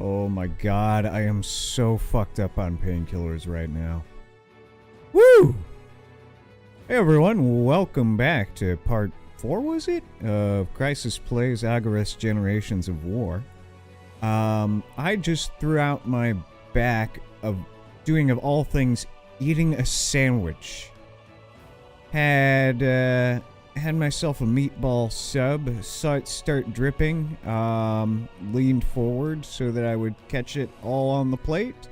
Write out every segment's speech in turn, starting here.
Oh my god, I am so fucked up on painkillers right now. Woo! Hey everyone, welcome back to part 4, was it? Of Crisis Plays Agarest Generations of War. I just threw out my back of doing, of all things, eating a sandwich. Had myself a meatball sub, saw it start dripping, leaned forward so that I would catch it all on the plate,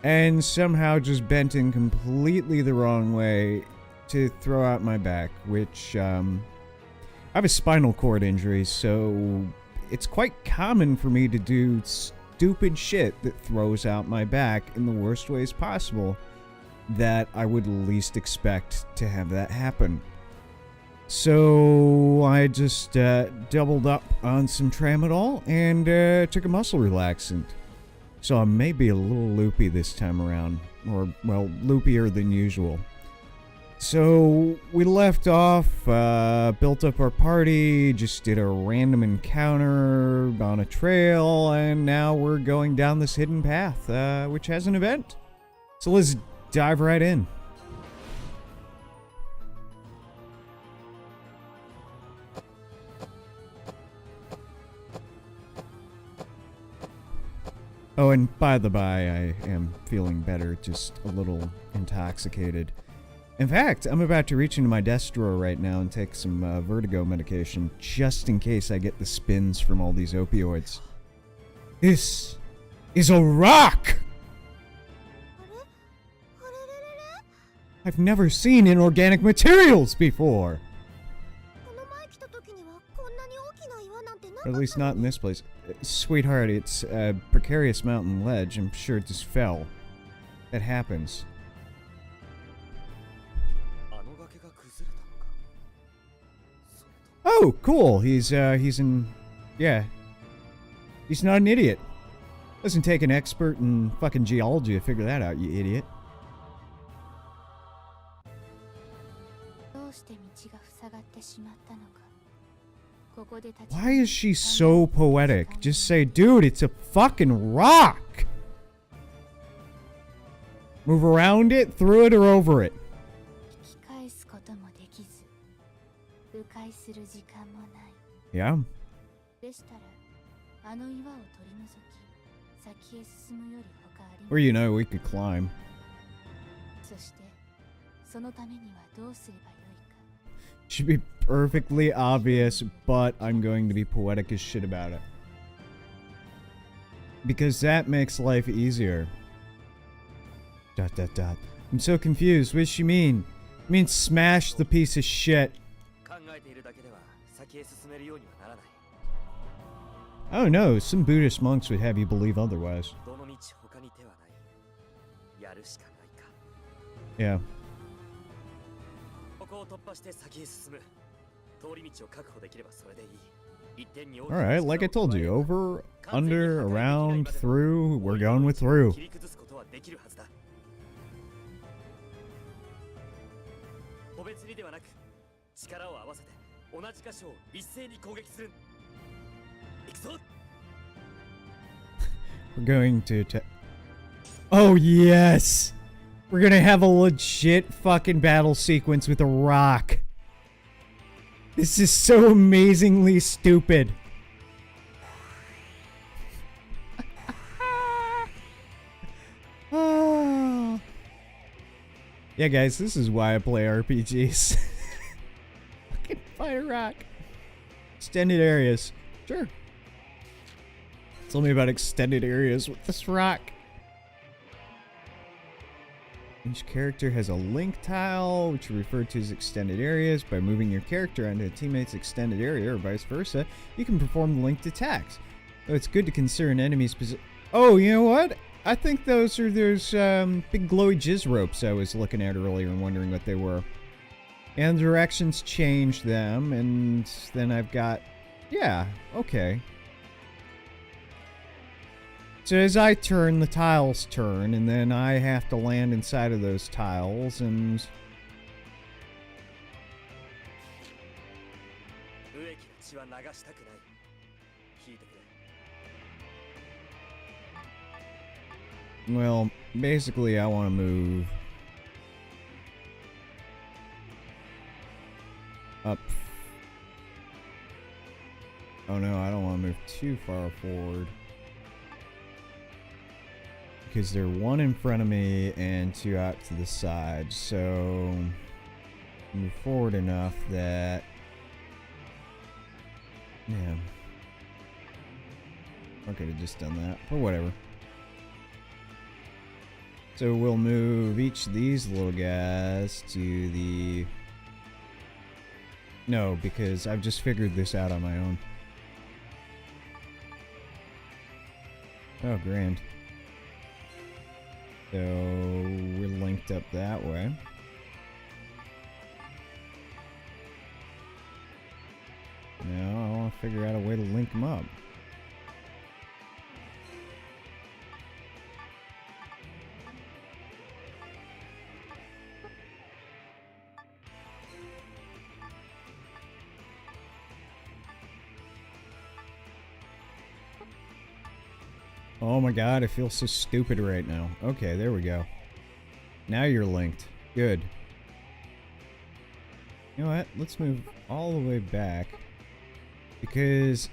and somehow just bent in completely the wrong way to throw out my back, which, I have a spinal cord injury, so it's quite common for me to do stupid shit that throws out my back in the worst ways possible that I would least expect to have that happen. So I just doubled up on some tramadol and took a muscle relaxant. So I may be a little loopy this time around, or, well, loopier than usual. So we left off, built up our party, just did a random encounter on a trail, and now we're going down this hidden path, which has an event. So let's dive right in. Oh, and by the by, I am feeling better, just a little intoxicated. In fact, I'm about to reach into my desk drawer right now and take some vertigo medication, just in case I get the spins from all these opioids. This is a rock! I've never seen inorganic materials before! Or at least not in this place. Sweetheart, it's a precarious mountain ledge. I'm sure it just fell. That happens. Oh, cool. He's not an idiot. Doesn't take an expert in fucking geology to figure that out, you idiot. Why is she so poetic? Just say, dude, it's a fucking rock! Move around it, through it, or over it. Yeah? Or, you know, we could climb. Should be perfectly obvious, but I'm going to be poetic as shit about it. Because that makes life easier. ... I'm so confused. What does she mean? I mean, smash the piece of shit. Oh no, some Buddhist monks would have you believe otherwise. Yeah. Alright, like I told you, over, under, around, through, we're going with through. We're going to oh yes! We're gonna have a legit fucking battle sequence with a rock. This is so amazingly stupid. Oh. Yeah, guys, this is why I play RPGs. Fucking fight a rock. Extended areas. Sure. Tell me about extended areas with this rock. Each character has a link tile, which are referred to as extended areas. By moving your character onto a teammate's extended area, or vice versa, you can perform linked attacks. Though it's good to consider an enemy's position. Oh, you know what? I think those are those big glowy jizz ropes I was looking at earlier and wondering what they were. And directions change them, and then I've got... yeah, okay. So as I turn, the tiles turn, and then I have to land inside of those tiles, and... Well, basically I want to move up. Oh no, I don't want to move too far forward. Because they're one in front of me and two out to the side. So move forward enough that, yeah, I could have just done that, but whatever. So we'll move each of these little guys to the... No, because I've just figured this out on my own. Oh, grand. So we're linked up that way. Now I want to figure out a way to link them up. Oh my god, I feel so stupid right now. Okay, there we go. Now you're linked. Good. You know what? Let's move all the way back. Because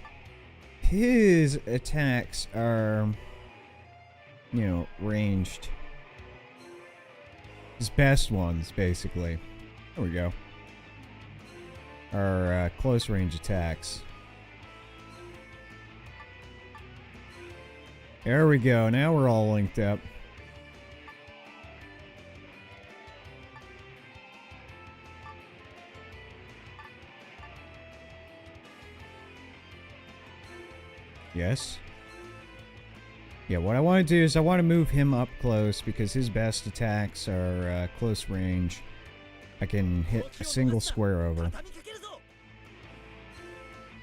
his attacks are, you know, ranged. His best ones, basically. There we go. Are close range attacks. There we go. Now we're all linked up. Yes. Yeah, what I want to do is I want to move him up close because his best attacks are close range. I can hit a single square over.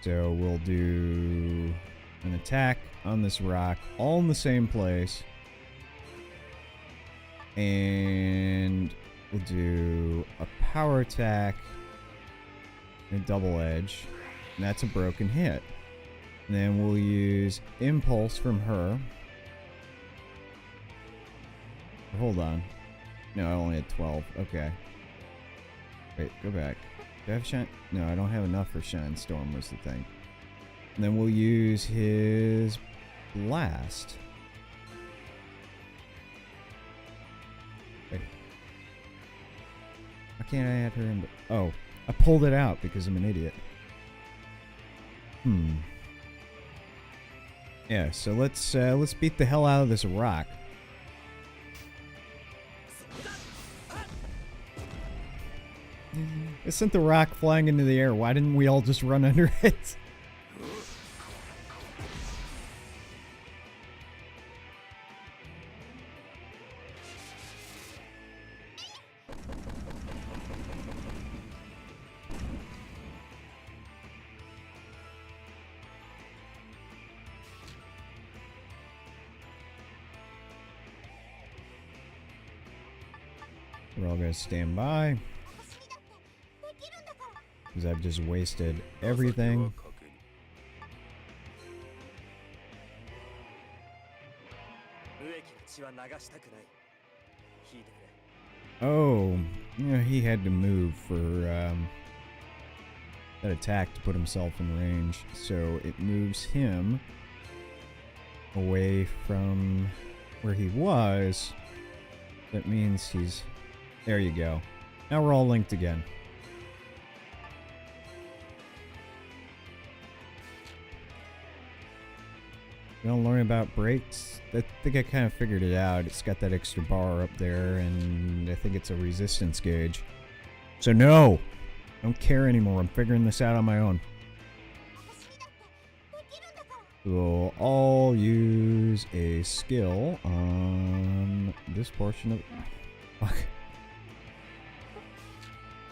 So we'll do an attack on this rock, all in the same place. And we'll do a power attack and a double edge. And that's a broken hit. And then we'll use impulse from her. Hold on. No, I only had 12. Okay. Wait, go back. Do I have shine? No, I don't have enough for Shine Storm was the thing. And then we'll use his blast. Wait. Why can't I add her in? Oh, I pulled it out because I'm an idiot. Yeah, so let's beat the hell out of this rock. It sent the rock flying into the air. Why didn't we all just run under it? We're all gonna stand by. Because I've just wasted everything. Oh, yeah, he had to move for that attack to put himself in range. So it moves him away from where he was. That means he's... There you go. Now we're all linked again. You don't learn about brakes? I think I kind of figured it out. It's got that extra bar up there, and I think it's a resistance gauge. So no! I don't care anymore. I'm figuring this out on my own. We'll all use a skill on this portion of... Fuck.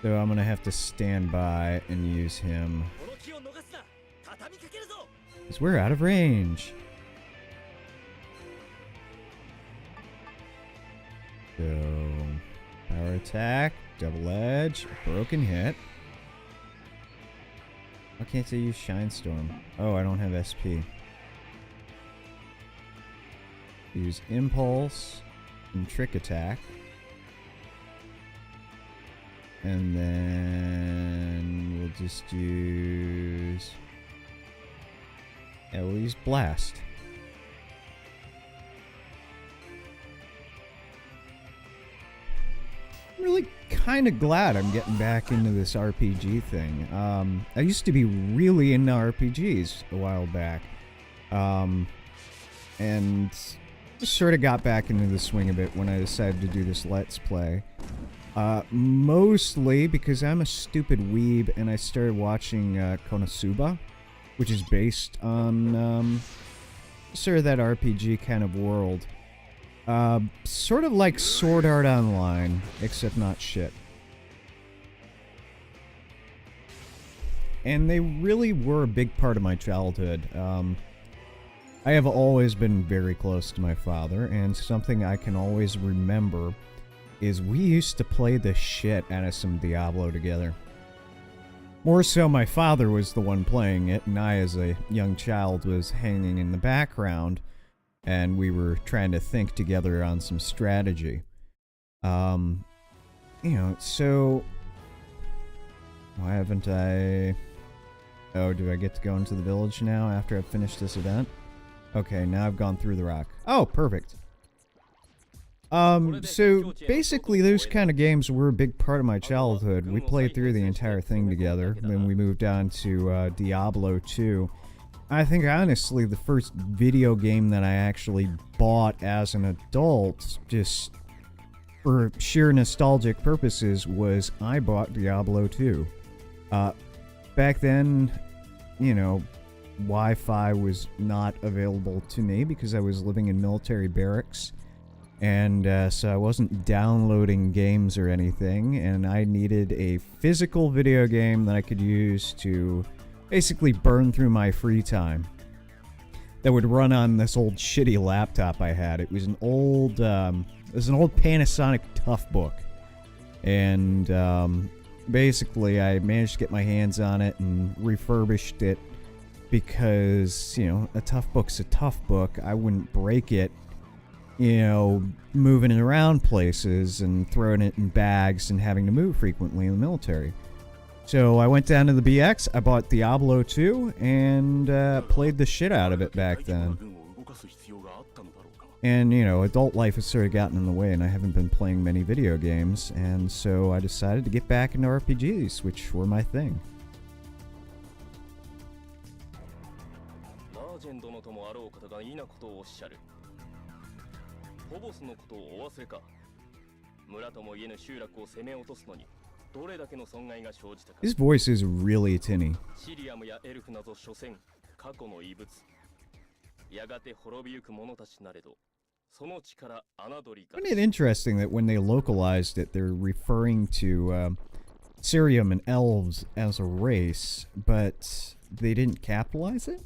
So I'm gonna have to stand by and use him. Because we're out of range. So, power attack, double edge, broken hit. Why can't I use Shine Storm? Oh, I don't have SP. use Impulse and Trick Attack. And then we'll just use... yeah, we'll use Blast. I'm really kind of glad I'm getting back into this RPG thing. I used to be really into RPGs a while back. And just sort of got back into the swing of it when I decided to do this Let's Play. Mostly because I'm a stupid weeb and I started watching Konosuba, which is based on sort of that RPG kind of world. Sort of like Sword Art Online, except not shit. And they really were a big part of my childhood. I have always been very close to my father, and something I can always remember is we used to play the shit out of some Diablo together. More so, my father was the one playing it, and I, as a young child, was hanging in the background, and we were trying to think together on some strategy. You know, so... why haven't I... oh, do I get to go into the village now after I've finished this event? Okay, now I've gone through the rock. Oh, perfect. So basically those kind of games were a big part of my childhood. We played through the entire thing together, then we moved on to Diablo 2. I think honestly the first video game that I actually bought as an adult, just for sheer nostalgic purposes, was I bought Diablo 2. Back then, you know, Wi-Fi was not available to me because I was living in military barracks. And so I wasn't downloading games or anything, and I needed a physical video game that I could use to basically burn through my free time. That would run on this old shitty laptop I had. It was an old Panasonic Toughbook. And basically I managed to get my hands on it and refurbished it because, you know, a Toughbook's a Toughbook. I wouldn't break it, you know, moving it around places and throwing it in bags and having to move frequently in the military. So I went down to the BX, I bought Diablo 2, and played the shit out of it back then. And, you know, adult life has sort of gotten in the way, and I haven't been playing many video games, and so I decided to get back into RPGs, which were my thing. His voice is really tinny. Isn't it interesting that when they localized it, they're referring to Syrium and elves as a race, but they didn't capitalize it?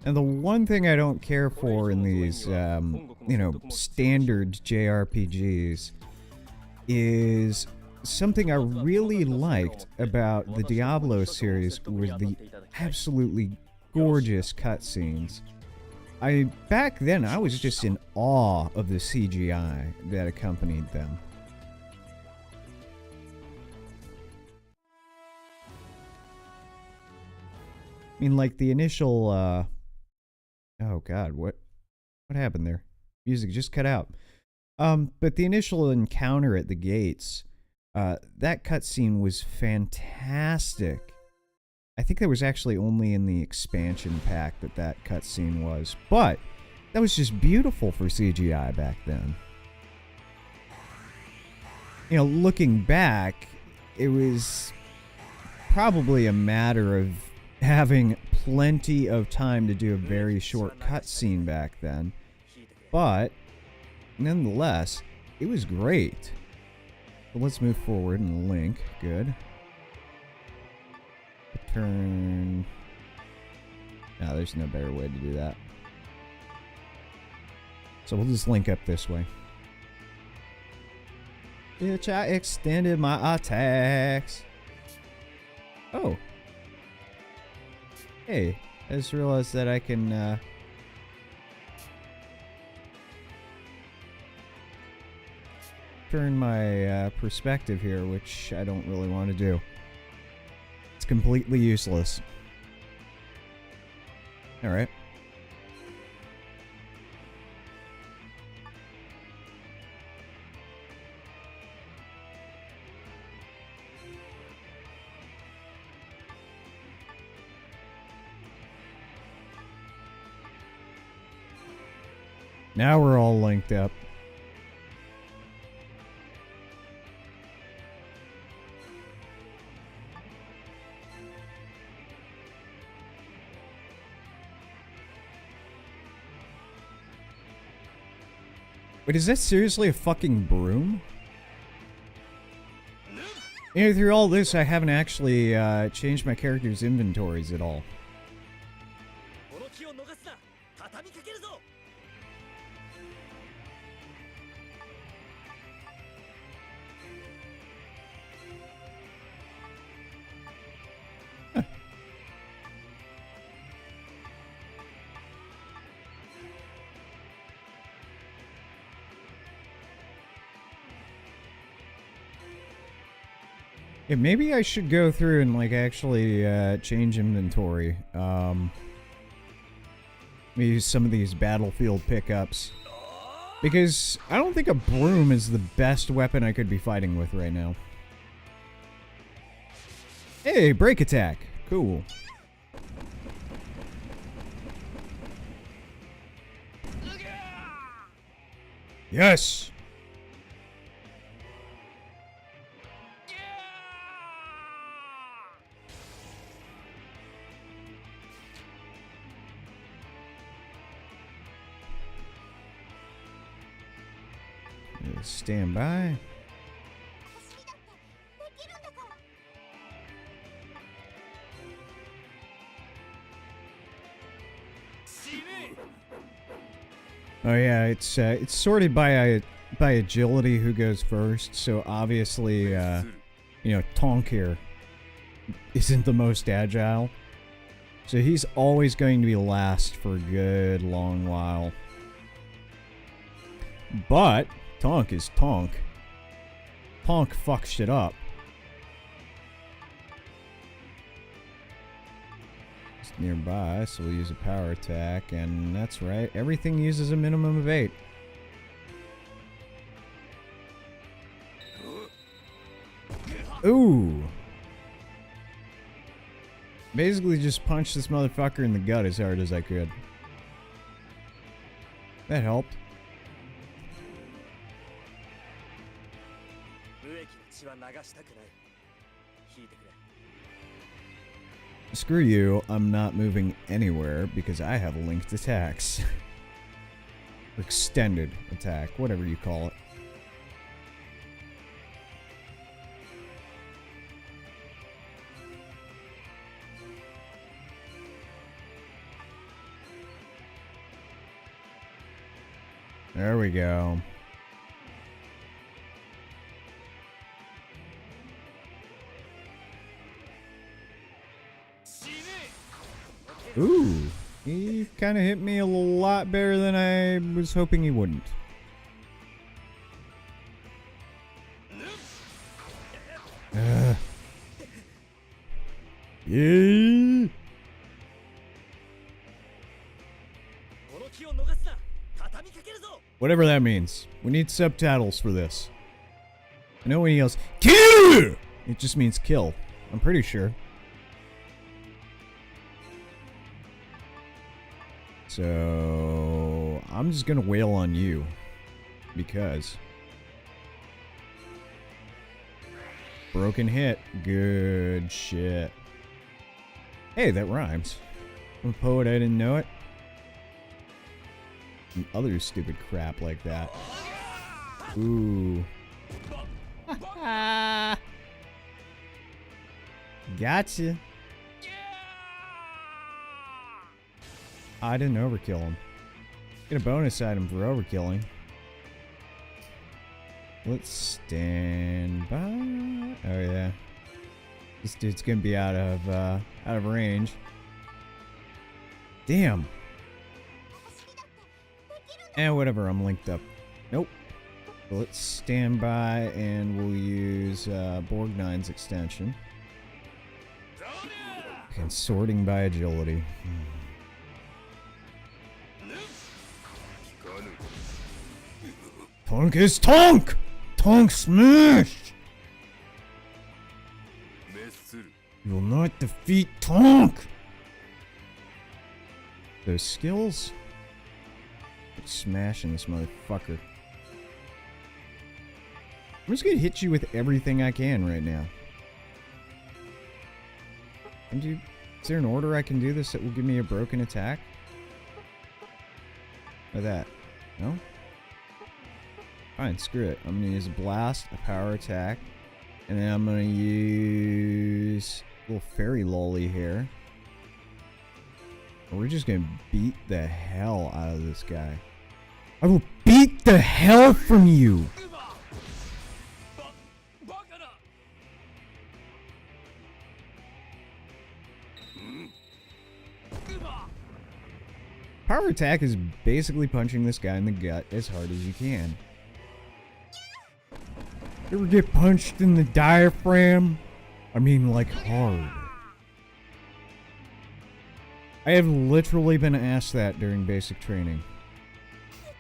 And the one thing I don't care for in these, you know, standard JRPGs is something I really liked about the Diablo series was the absolutely gorgeous cutscenes. Back then, I was just in awe of the CGI that accompanied them. I mean, like the initial, oh god, what happened there? Music just cut out. But the initial encounter at the gates, that cutscene was fantastic. I think that was actually only in the expansion pack that cutscene was, but that was just beautiful for CGI back then. You know, looking back, it was probably a matter of having plenty of time to do a very short cutscene back then, but nonetheless, it was great. So let's move forward and link. Good. turn... No, there's no better way to do that. So we'll just link up this way. Bitch, I extended my attacks. Oh. Hey, I just realized that I can, turn my, perspective here, which I don't really want to do. It's completely useless. Alright. Now we're all linked up. Wait, is that seriously a fucking broom? You know, through all this, I haven't actually changed my character's inventories at all. Yeah, maybe I should go through and, like, actually change inventory. Use some of these battlefield pickups. Because I don't think a broom is the best weapon I could be fighting with right now. Hey, break attack. Cool. Yes! Stand by. Oh yeah, it's sorted by agility who goes first. So obviously, you know, Tonk here isn't the most agile, so he's always going to be last for a good long while. But Tonk is Tonk. Tonk fucks shit up. It's nearby, so we'll use a power attack, and that's right, everything uses a minimum of 8. Ooh! Basically just punched this motherfucker in the gut as hard as I could. That helped. Screw you, I'm not moving anywhere because I have linked attacks. Or extended attack, whatever you call it. There we go. Ooh, he kind of hit me a lot better than I was hoping he wouldn't. Yeah. Whatever that means. We need subtitles for this. I know when he yells, "Kill!" it just means kill. I'm pretty sure. So I'm just gonna wail on you because broken hit. Good shit. Hey, that rhymes. I'm a poet, I didn't know it. And other stupid crap like that. Ooh. Gotcha. I didn't overkill him. Get a bonus item for overkilling. Let's stand by. Oh yeah. This dude's gonna be out of range. Damn. And whatever, I'm linked up. Nope. Let's stand by and we'll use Borgnine's extension. And sorting by agility. Tonk is Tonk! Tonk smash! You will not defeat Tonk! Those skills? Smashing this motherfucker. I'm just gonna hit you with everything I can right now. Is there an order I can do this that will give me a broken attack? Or that? No? Fine, screw it. I'm gonna use a blast, a power attack, and then I'm gonna use a little fairy lolly here. We're just gonna beat the hell out of this guy. I will beat the hell from you! Power attack is basically punching this guy in the gut as hard as you can. You ever get punched in the diaphragm? I mean, like, hard. I have literally been asked that during basic training.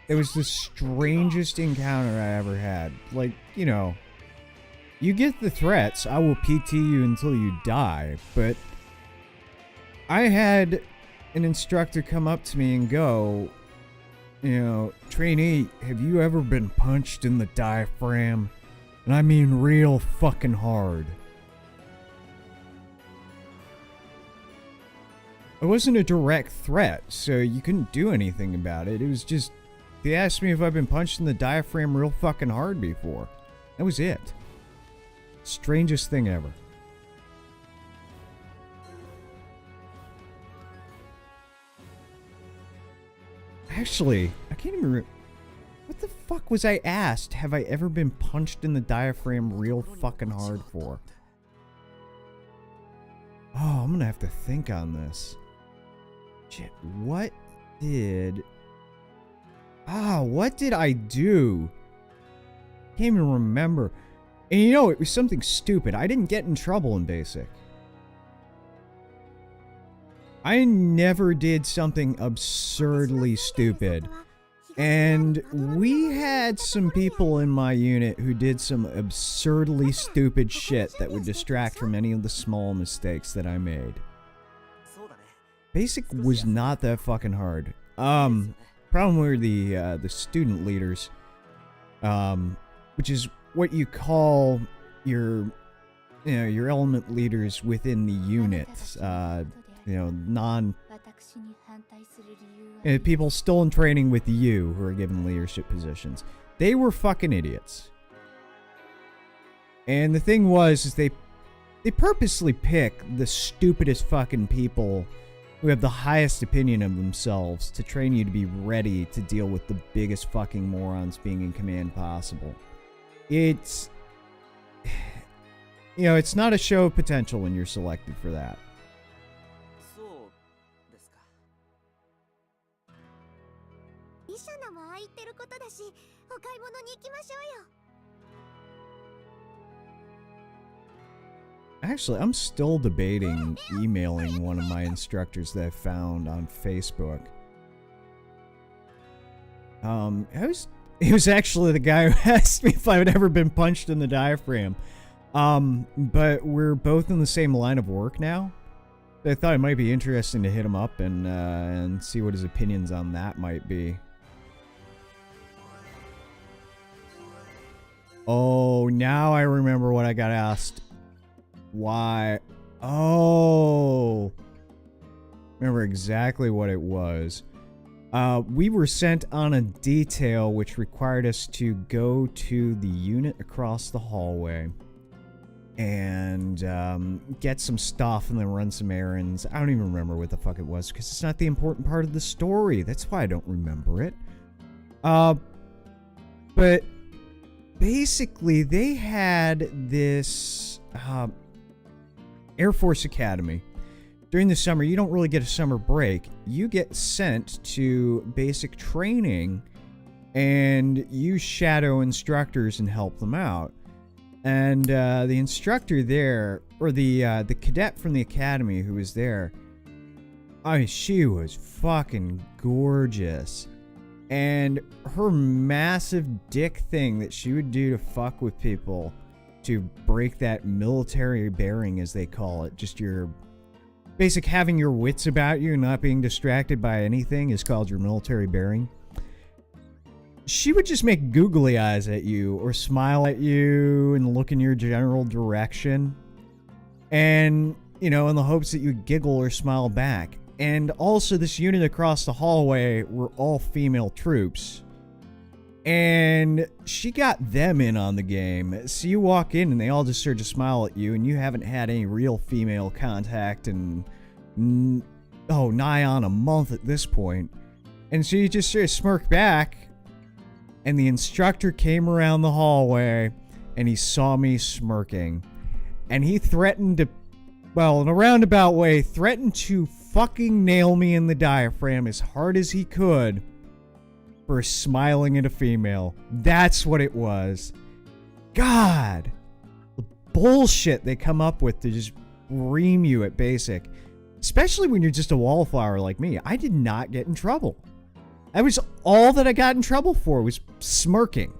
It was the strangest encounter I ever had. Like, you know, you get the threats, I will PT you until you die, but I had an instructor come up to me and go, you know, trainee, have you ever been punched in the diaphragm? And I mean real fucking hard. It wasn't a direct threat, so you couldn't do anything about it. It was just, they asked me if I've been punched in the diaphragm real fucking hard before. That was it. Strangest thing ever. Actually, I can't even remember. What the fuck was I asked? Have I ever been punched in the diaphragm real fucking hard for? Oh, I'm gonna have to think on this. Shit, what did I do? Can't even remember. And you know, it was something stupid. I didn't get in trouble in basic. I never did something absurdly stupid. And we had some people in my unit who did some absurdly stupid shit that would distract from any of the small mistakes that I made. Basic was not that fucking hard. Problem were the student leaders, which is what you call your element leaders within the unit. People still in training with you who are given leadership positions. They were fucking idiots. And the thing was, is they purposely pick the stupidest fucking people who have the highest opinion of themselves to train you to be ready to deal with the biggest fucking morons being in command possible. It's, you know, it's not a show of potential when you're selected for that. Actually, I'm still debating emailing one of my instructors that I found on Facebook. It was actually the guy who asked me if I had ever been punched in the diaphragm. But we're both in the same line of work now. I thought it might be interesting to hit him up and see what his opinions on that might be. Oh, now I remember what I got asked. Why? Oh. Remember exactly what it was. We were sent on a detail which required us to go to the unit across the hallway and get some stuff and then run some errands. I don't even remember what the fuck it was because it's not the important part of the story. That's why I don't remember it. But basically they had this Air Force Academy. During the summer, you don't really get a summer break. You get sent to basic training and you shadow instructors and help them out. And the instructor there, or the cadet from the academy who was there, I mean, she was fucking gorgeous. And her massive dick thing that she would do to fuck with people to break that military bearing, as they call it, just your basic having your wits about you and not being distracted by anything, is called your military bearing. She would just make googly eyes at you or smile at you and look in your general direction. And, you know, in the hopes that you'd giggle or smile back. And also this unit across the hallway were all female troops. And she got them in on the game. So you walk in and they all just sort of smile at you and you haven't had any real female contact in, nigh on a month at this point. And so you just sort of smirk back. And the instructor came around the hallway and he saw me smirking. And he threatened to, well, in a roundabout way, threatened to fucking nail me in the diaphragm as hard as he could for smiling at a female. That's what it was. God. The bullshit they come up with to just ream you at basic. Especially when you're just a wallflower like me. I did not get in trouble. That was all that I got in trouble for, was smirking.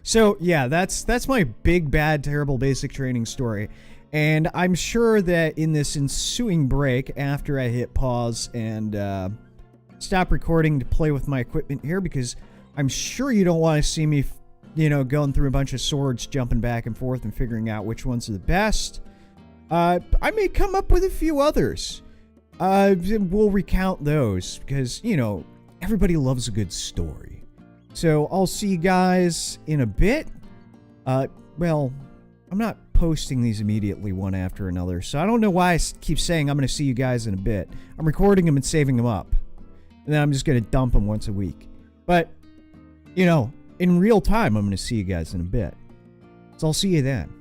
So, yeah, that's my big, bad, terrible basic training story. And I'm sure that in this ensuing break, after I hit pause and stop recording to play with my equipment here, because I'm sure you don't want to see me, going through a bunch of swords, jumping back and forth and figuring out which ones are the best. I may come up with a few others. We'll recount those because, everybody loves a good story. So I'll see you guys in a bit. Well, I'm not posting these immediately one after another, so I don't know why I keep saying I'm going to see you guys in a bit. I'm recording them and saving them up. And then I'm just going to dump them once a week. But, in real time, I'm going to see you guys in a bit. So I'll see you then.